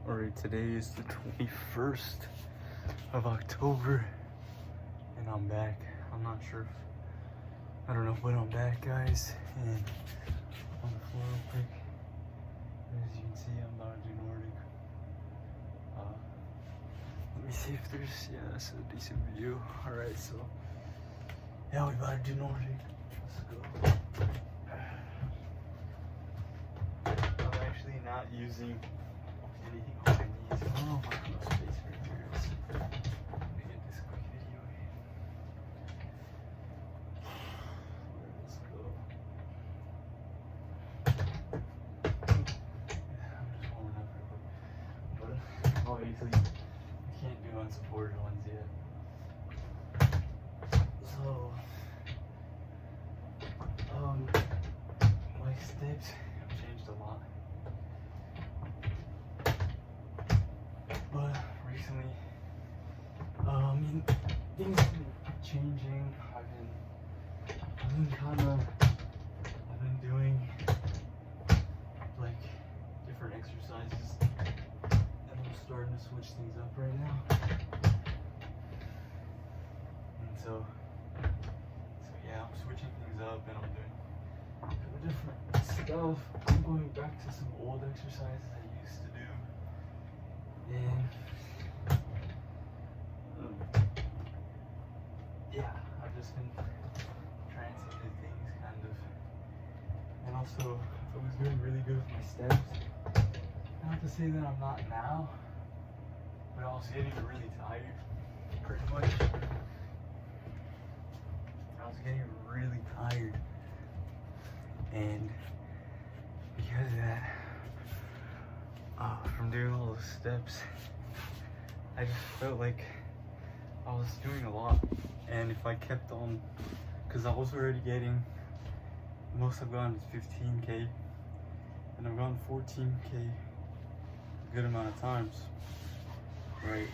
Alright, today is the 21st of October and I'm back. I'm not sure if, I don't know, but I'm back, guys. And on the floor real quick, as you can see, I'm about to do Nordic. Let me see if there's, yeah, that's a decent view. Alright, so yeah, we about to do Nordic. Let's go. I'm actually not using anything on my knees. I don't know if I have enough space right here. Let me get this quick video in. Let's go. Yeah, I'm just warming up real quick. But obviously, I can't do unsupported ones yet. So, my steps have changed a lot. But recently, things have been changing. I've been doing like different exercises, and I'm starting to switch things up right now. And so yeah, I'm switching things up, and I'm doing different stuff. I'm going back to some old exercises I used to do. And yeah, I've just been trying some new things, kind of. And also, I was doing really good with my steps. Not to say that I'm not now, but I was getting really tired, pretty much. I was getting really tired. And because of that, from doing all those steps, I just felt like I was doing a lot. And if I kept on, because I was already getting, the most I've gone is 15K, and I've gone 14K a good amount of times, right?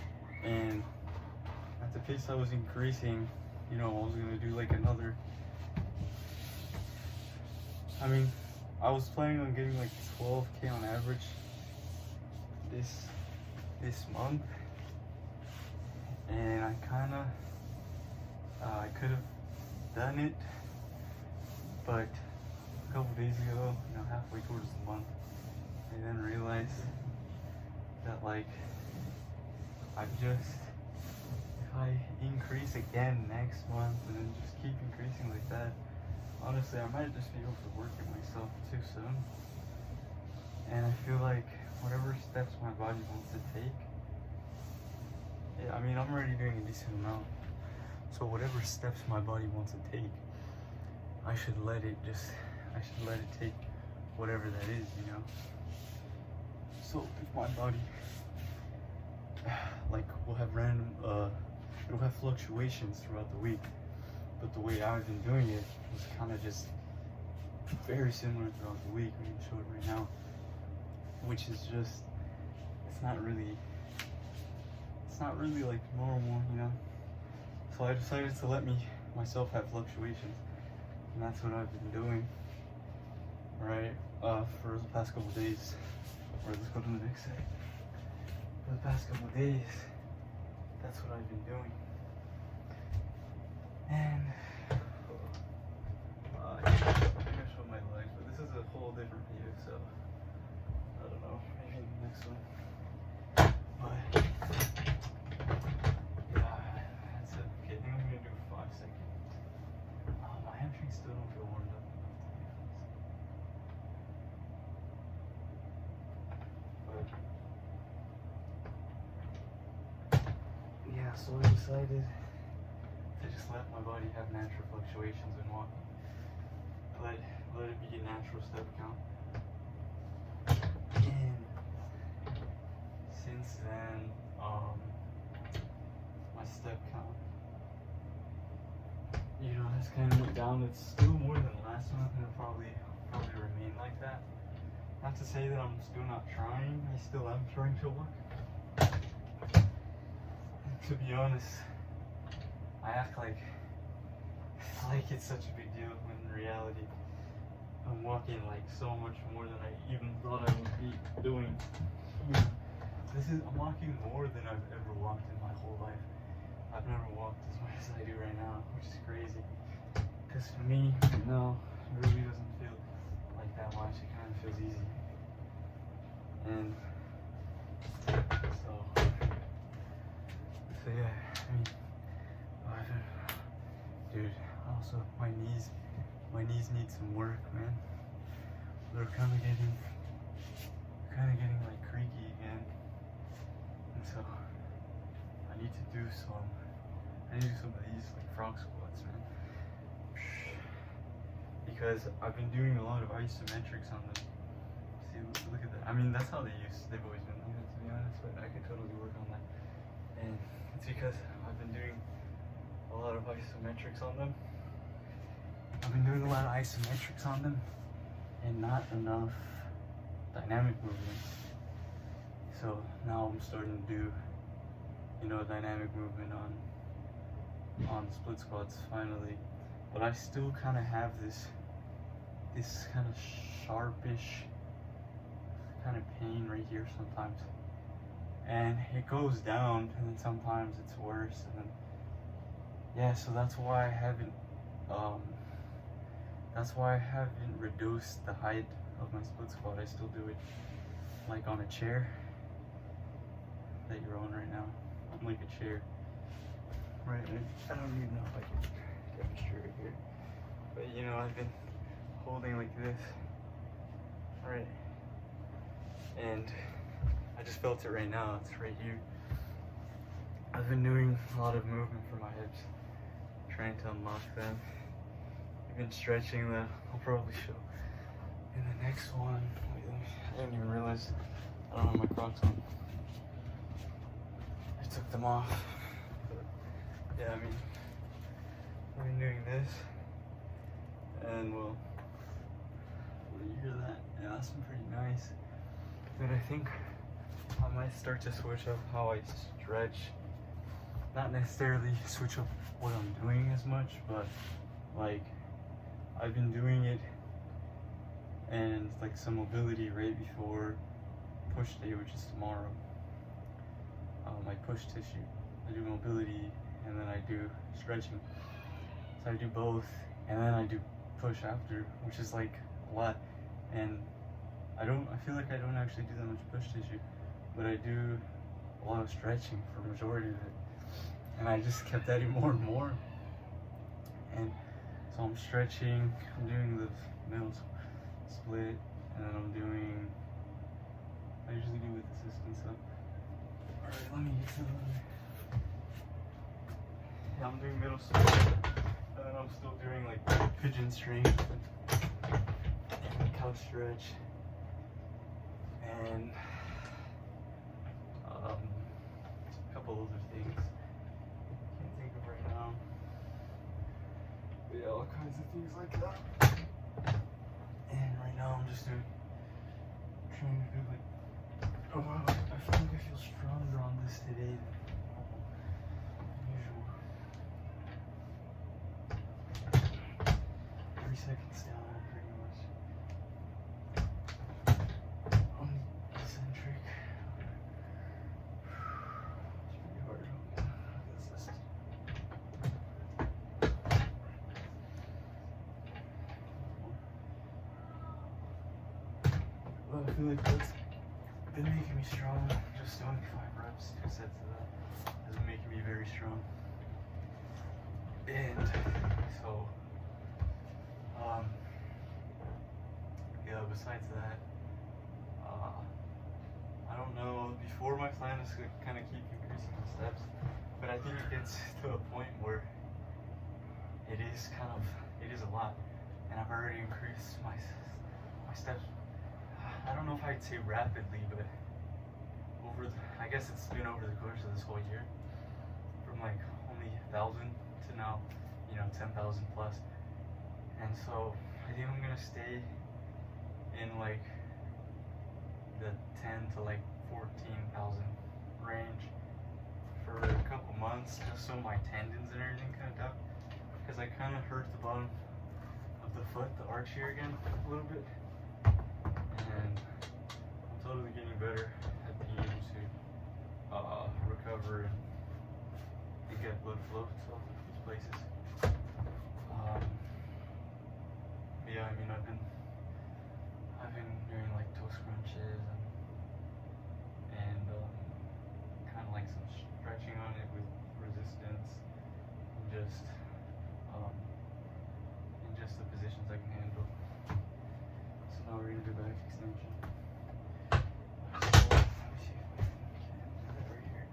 And at the pace I was increasing, you know, I was gonna do like another, I was planning on getting like 12K on average this month, and I could have done it, but a couple days ago, you know, halfway towards the month, I then realized that like if I increase again next month and then just keep increasing like that, honestly, I might just be overworking myself too soon. And I feel like whatever steps my body wants to take, I'm already doing a decent amount. So whatever steps my body wants to take, I should let it take whatever that is, you know? So if my body, like, will have it'll have fluctuations throughout the week. But the way I've been doing it was kind of just very similar throughout the week. We can show it right now, which is just, it's not really like normal, you know. So I decided to let myself have fluctuations, and that's what I've been doing, right? For the past couple days. Or let's go to the next set. For the past couple days, that's what I've been doing. And I'm gonna show my legs, but this is a whole different view, so I don't know, maybe in the next one. But yeah, that's it. Okay, I think I'm gonna do 5 seconds. My hamstrings still don't feel warmed up enough, to be honest. But yeah, so I decided to just let my body have natural fluctuations when walking. Let it be a natural step count. And since then, my step count, you know, has kind of went down. It's still more than last month, and it'll probably remain like that. Not to say that I'm still not trying. I still am trying to work. And to be honest, I act like it's such a big deal, when in reality, I'm walking like so much more than I even thought I would be doing. I'm walking more than I've ever walked in my whole life. I've never walked as much as I do right now, which is crazy. Because for me, no, it really doesn't feel like that much. It kind of feels easy. And so yeah, I mean, dude, also my knees need some work, man. They're kind of getting like creaky again, and so I need to do some of these like frog squats, man, because I've been doing a lot of isometrics on them. See, look at that. I mean, that's how they've always been doing it, to be honest, but I could totally work on that. And it's because I've been doing a lot of isometrics on them. And not enough dynamic movements. So now I'm starting to do, dynamic movement on split squats finally. But I still kind of have this kind of sharpish kind of pain right here sometimes. And it goes down, and then sometimes it's worse, and then yeah, so that's why I haven't reduced the height of my split squat. I still do it like on a chair that you're on right now. I'm like a chair, right? I don't even know if I can demonstrate it here, but I've been holding like this, right? And I just felt it right now. It's right here. I've been doing a lot of movement for my hips, trying to unlock them. I've been stretching them. I'll probably show in the next one. Wait, I didn't even realize I don't have my Crocs on. I took them off. But yeah, I mean, I've been doing this, and well, you hear that? Yeah, that's been pretty nice. But I think I might start to switch up how I stretch. Not necessarily switch up what I'm doing as much, but like I've been doing it and like some mobility right before push day, which is tomorrow. I push tissue. I do mobility and then I do stretching. So I do both and then I do push after, which is like a lot. And I feel like I don't actually do that much push tissue, but I do a lot of stretching for the majority of it. And I just kept adding more and more. And so I'm stretching, I'm doing the middle split, and then I usually do with assistance. So, alright, let me get to yeah, I'm doing middle split, and then I'm still doing like pigeon strength and couch stretch. And a couple other things can't think of right now, but yeah, all kinds of things like that. And right now I'm just trying to do like, I feel like I feel stronger on this today than usual. 3 seconds down pretty much. I feel like that's been making me strong. Just doing 5 reps, 2 sets of that has been making me very strong. And so, yeah, besides that, I don't know, before my plan is to kind of keep increasing the steps, but I think it gets to a point where it is a lot, and I've already increased my steps. I don't know if I'd say rapidly, but I guess it's been over the course of this whole year, from like only 1,000 to now, 10,000 plus. And so I think I'm gonna stay in like the 10 to like 14,000 range for a couple months, just so my tendons and everything kind of duck, because I kind of hurt the bottom of the foot, the arch here again, a little bit. And I'm totally getting better at being able to floats off of these places. Yeah, I mean, I've been doing like toe scrunches and kind of like some stretching on it with resistance and just the positions I can handle. So now we're gonna do back extension. So, let me see if I can do that right here.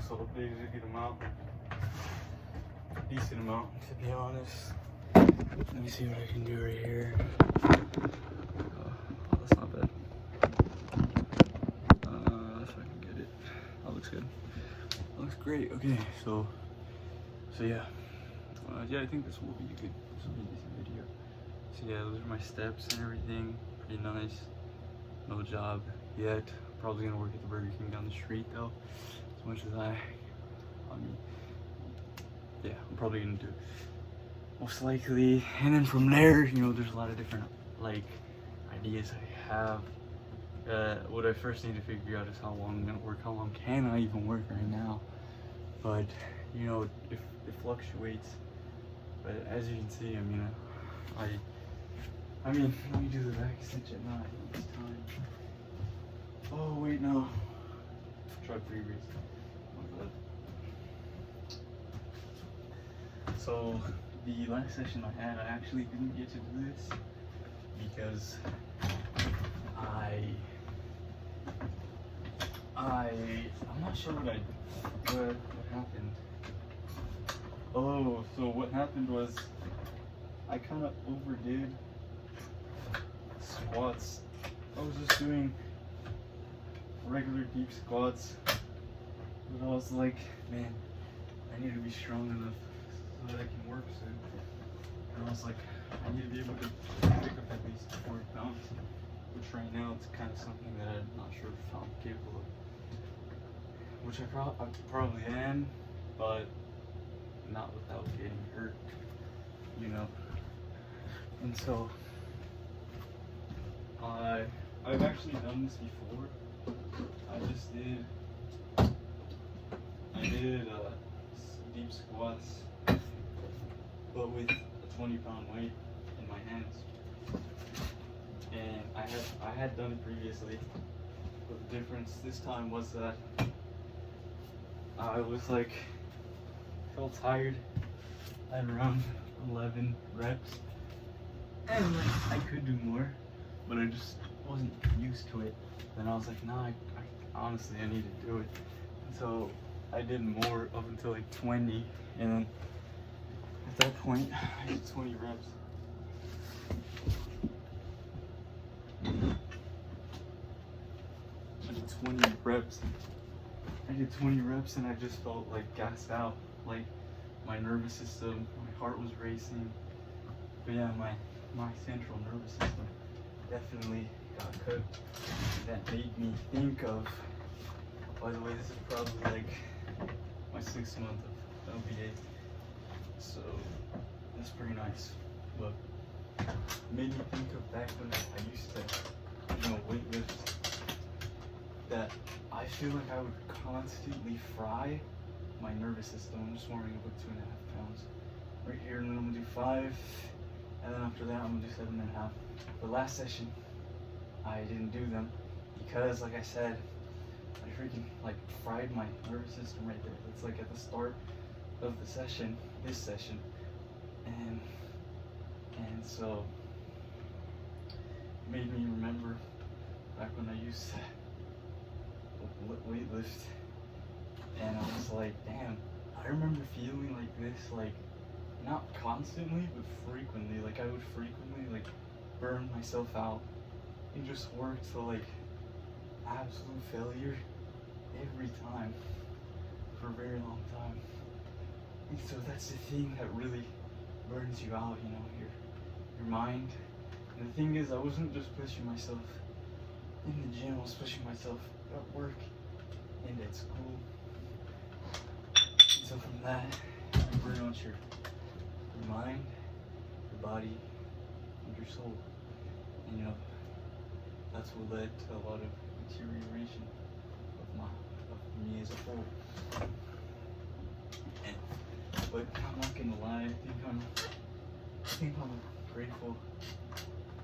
So a big good amount, decent amount to be honest. Let me see what I can do right here. Oh, that's not bad. If I can get it. That looks good. That looks great. Okay, so yeah. Yeah, I think this will be a decent video. So yeah, those are my steps and everything. Pretty nice. No job yet. Probably gonna work at the Burger King down the street though. As much as I mean, yeah, I'm probably gonna do it most likely, and then from there, you know, there's a lot of different like ideas I have. What I first need to figure out is how long I'm gonna work, how long can I even work right now. But you know, if it fluctuates. But as you can see, I mean, I mean, let me do the back extension now. It's time. Oh wait, no. Try previous. So the last session I had, I actually didn't get to do this because I'm not sure what happened. Oh, so what happened was I kind of overdid squats. I was just doing regular deep squats, but I was like, man, I need to be strong enough so that I can work soon. And I was like, I need to be able to pick up at least 40 pounds, which right now it's kind of something that I'm not sure if I'm capable of. Which I probably am, but not without getting hurt, you know. And so I've actually done this before. I did deep squats, but with a 20-pound weight in my hands. And I had done it previously, but the difference this time was that I was like, felt tired. I had around 11 reps, and I could do more, but I just wasn't used to it. Then I was like, nah, honestly, I need to do it. And so I did more up until like 20, and then at that point, I did 20 reps. I did 20 reps and I just felt like gassed out. Like my nervous system, my heart was racing. But yeah, my central nervous system definitely got cooked. That made me think of, by the way, this is probably like my 6th month of LBA. So that's pretty nice. But it made me think of back when I used to, you know, weightlift, that I feel like I would constantly fry my nervous system. I'm just warming up with 2.5 pounds right here, and then I'm gonna do 5, and then after that I'm gonna do 7.5. The last session I didn't do them because, like I said, I freaking like fried my nervous system right there. It's like at the start of the session, this session, and so it made me remember back when I used to weightlift, and I was like, damn, I remember feeling like this, like not constantly but frequently. Like I would frequently like burn myself out and just work to like absolute failure every time for a very long time. And so that's the thing that really burns you out, you know, your mind. And the thing is, I wasn't just pushing myself in the gym, I was pushing myself at work and at school. And so from that, you burn out your mind, your body, and your soul. And you know, that's what led to a lot of deterioration of me as a whole. And, but I'm not gonna lie, I think I'm grateful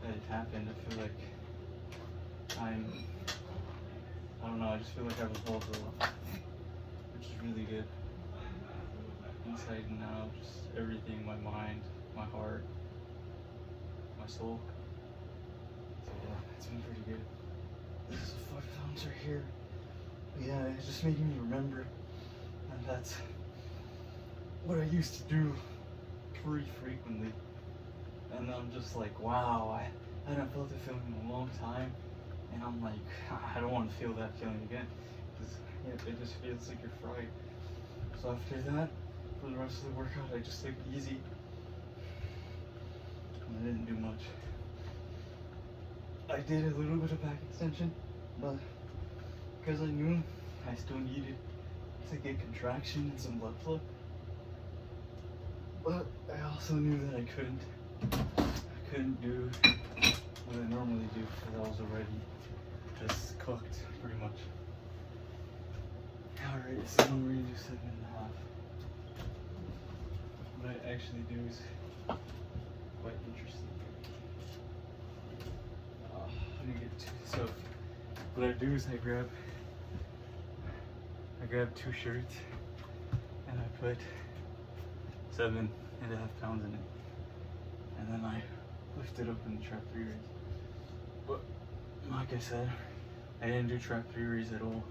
that it happened. I feel like I don't know, I just feel like I've evolved a lot, which is really good. Inside and out, just everything, my mind, my heart, my soul. So yeah, it's been pretty good. This is the 5 pounds right here. But yeah, it's just making me remember, and that's what I used to do pretty frequently. And I'm just like, wow, I haven't felt the feeling in a long time. And I'm like, I don't want to feel that feeling again. Because it just feels like you're fried. So after that, for the rest of the workout, I just took it easy. And I didn't do much. I did a little bit of back extension, but because I knew I still needed to get contraction and some blood flow. But I also knew that I couldn't do what I normally do because I was already just cooked pretty much. Alright, so I'm ready to do 7.5. What I actually do is quite interesting. Let me get to, so what I do is I grab 2 shirts and I put 7.5 pounds in it, and then I lift it up in the trap 3 raise. But like I said, I didn't do trap 3 raise at all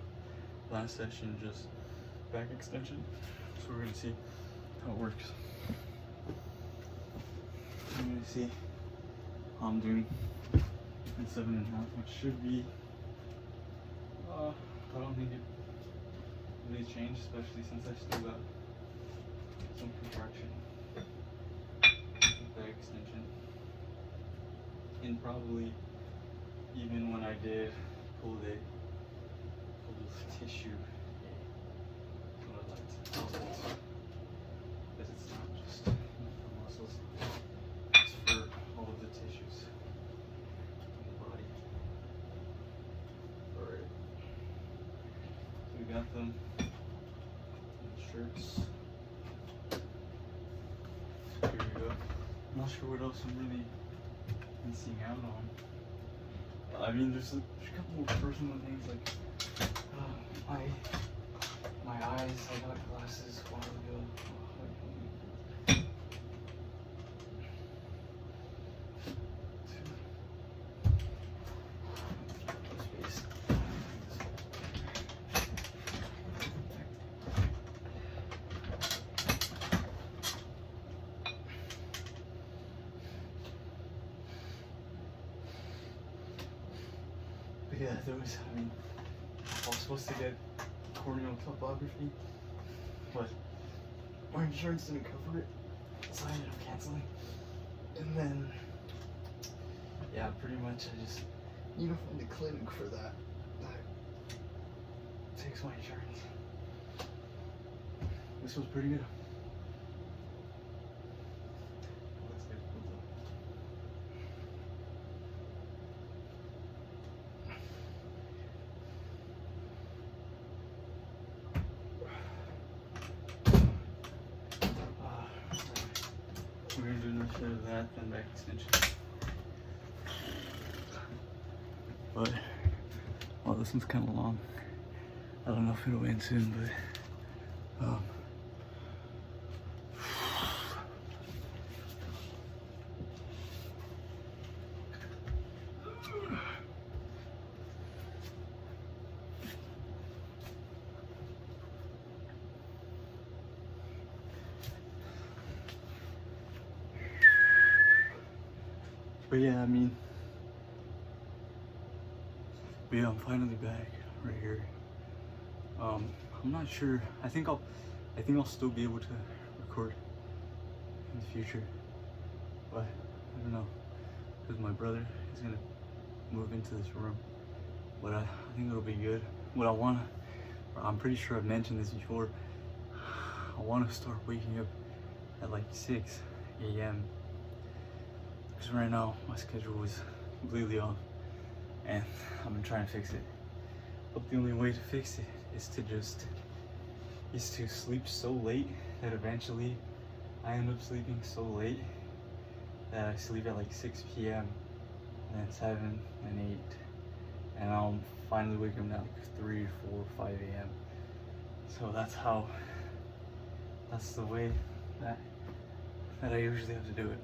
last session, just back extension. So we're gonna see how it works. I'm gonna see how I'm doing in 7.5, which should be, I don't think it really changed, especially since I still got some contraction, back extension, and probably even when I did pull the tissue, because it's not just for muscles, it's for all of the tissues in the body. Alright, so we got them in the shirts. So here we go. I'm not sure what else I'm really missing out on. I mean, there's a couple more personal things, like my eyes. I got glasses a while ago. But yeah, there was, I mean, I was supposed to get corneal topography, but my insurance didn't cover it, so I ended up canceling. And then, yeah, pretty much I just need to find a clinic for that takes my insurance. This was pretty good. We're gonna do another set of that, then back extension. But, well, this one's kind of long. I don't know if it'll end soon, but, but yeah, I mean, but yeah, I'm finally back right here. I'm not sure. I think I'll still be able to record in the future, but I don't know, because my brother is gonna move into this room. But I think it'll be good. What I'm pretty sure I've mentioned this before. I want to start waking up at like 6 a.m. because right now my schedule is completely off, and I've been trying to fix it. But the only way to fix it is to sleep so late that eventually I end up sleeping so late that I sleep at like 6 p.m. and then 7 and 8, and I'll finally wake up at like 3, 4, 5 a.m. So that's the way that I usually have to do it.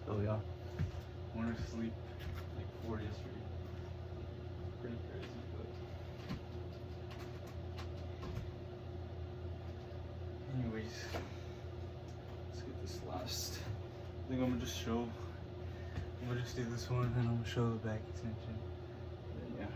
So yeah, I went to sleep like 4 yesterday. Pretty crazy, but anyways, let's get this last. I think I'm gonna just do this one, and I'm gonna show the back extension. Then yeah.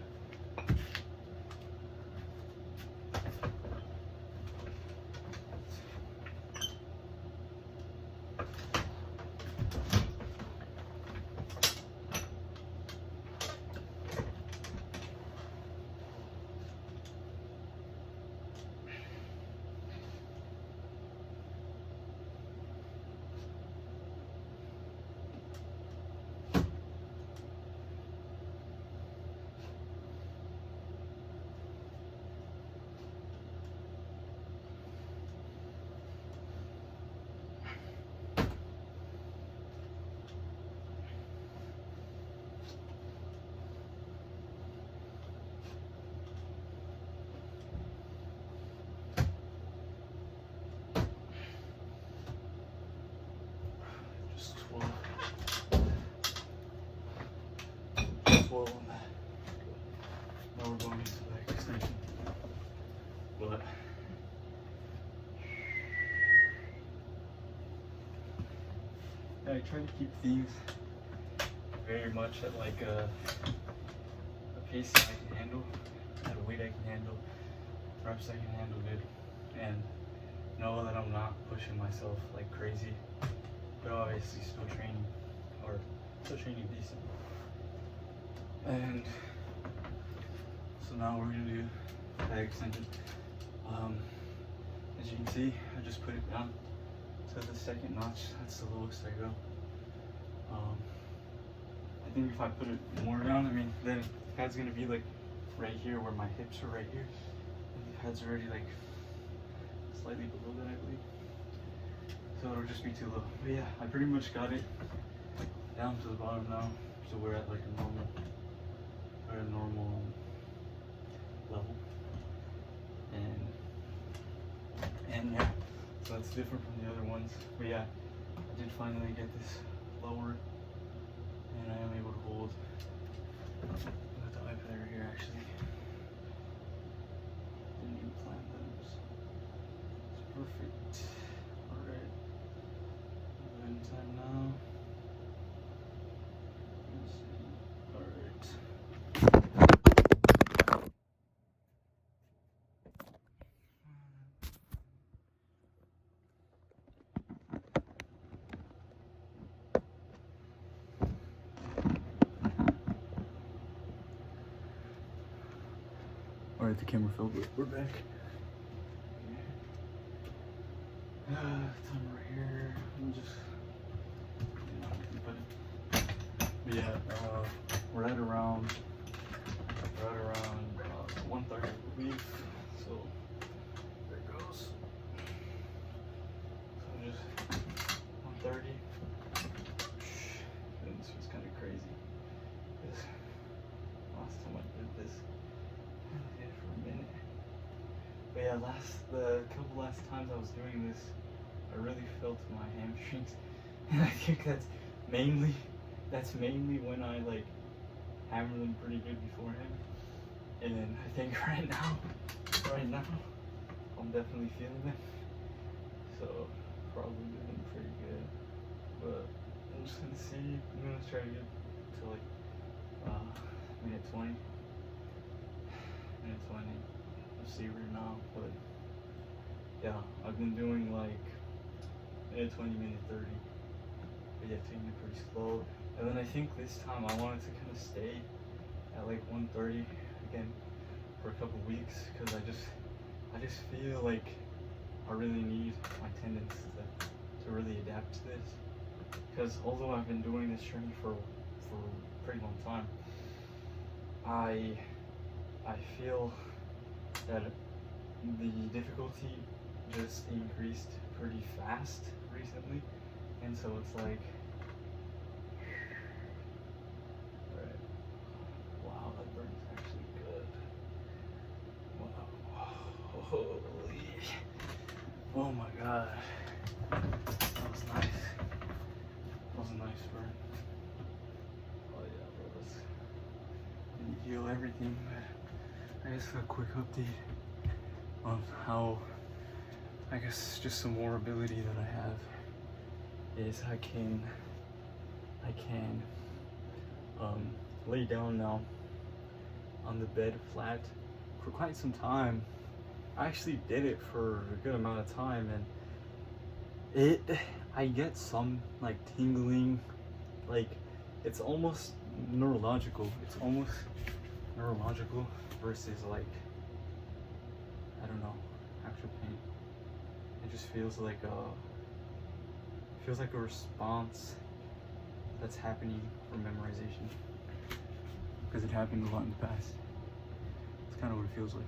Just 12 on that. Now we're going into the back extension. But I try to keep these very much at like a pace that I can handle, at a weight I can handle, reps I can handle good, and know that I'm not pushing myself like crazy, but obviously still training decent. And so now we're gonna do back extension. As you can see, I just put it down to the second notch. That's the lowest I go. I think if I put it more down, I mean, then the pad's gonna be like right here where my hips are right here. And the pad's already like slightly below that, I believe. So it'll just be too low. But yeah, I pretty much got it down to the bottom now. So we're at like a normal level. And yeah, so it's different from the other ones. But yeah, I did finally get this lower, and I am able to hold. I got the iPad right here actually. Didn't even plan that. It's perfect. Alright. We're in time now. Let's see. Alright. Alright, the camera fell, but we're back. Timer right here. I'm just, but yeah, we're at around 1:30, I believe. So there it goes. So just 1:30. And this was kind of crazy. This last time I did this, I did it for a minute. But yeah, the couple last times I was doing this, I really felt my hamstrings, and I think that's mainly when I like hammer them pretty good beforehand. And I think right now, I'm definitely feeling them. So probably doing pretty good. But I'm just gonna see. I'm gonna try to get to like minute 20. Let's see right now, but yeah, I've been doing like minute 20, minute 30. But yeah, taking it pretty slow. And then I think this time I wanted to kind of stay at like 1:30 again for a couple weeks, because I just feel like I really need my tendons to really adapt to this. Because although I've been doing this training for pretty long time. I feel that the difficulty just increased pretty fast recently, and so it's like, alright, wow, that burn is actually good. Wow, holy, oh my god, that was nice. That was a nice burn. Oh yeah, bro, that's didn't heal everything, but I guess a quick update on how, I guess just some more ability that I have is I can lay down now on the bed flat for quite some time. I actually did it for a good amount of time, and I get some like tingling, like it's almost neurological. It's almost neurological versus like, I don't know, actual pain. It just feels like a response that's happening from memorization, because it happened a lot in the past. It's kind of what it feels like.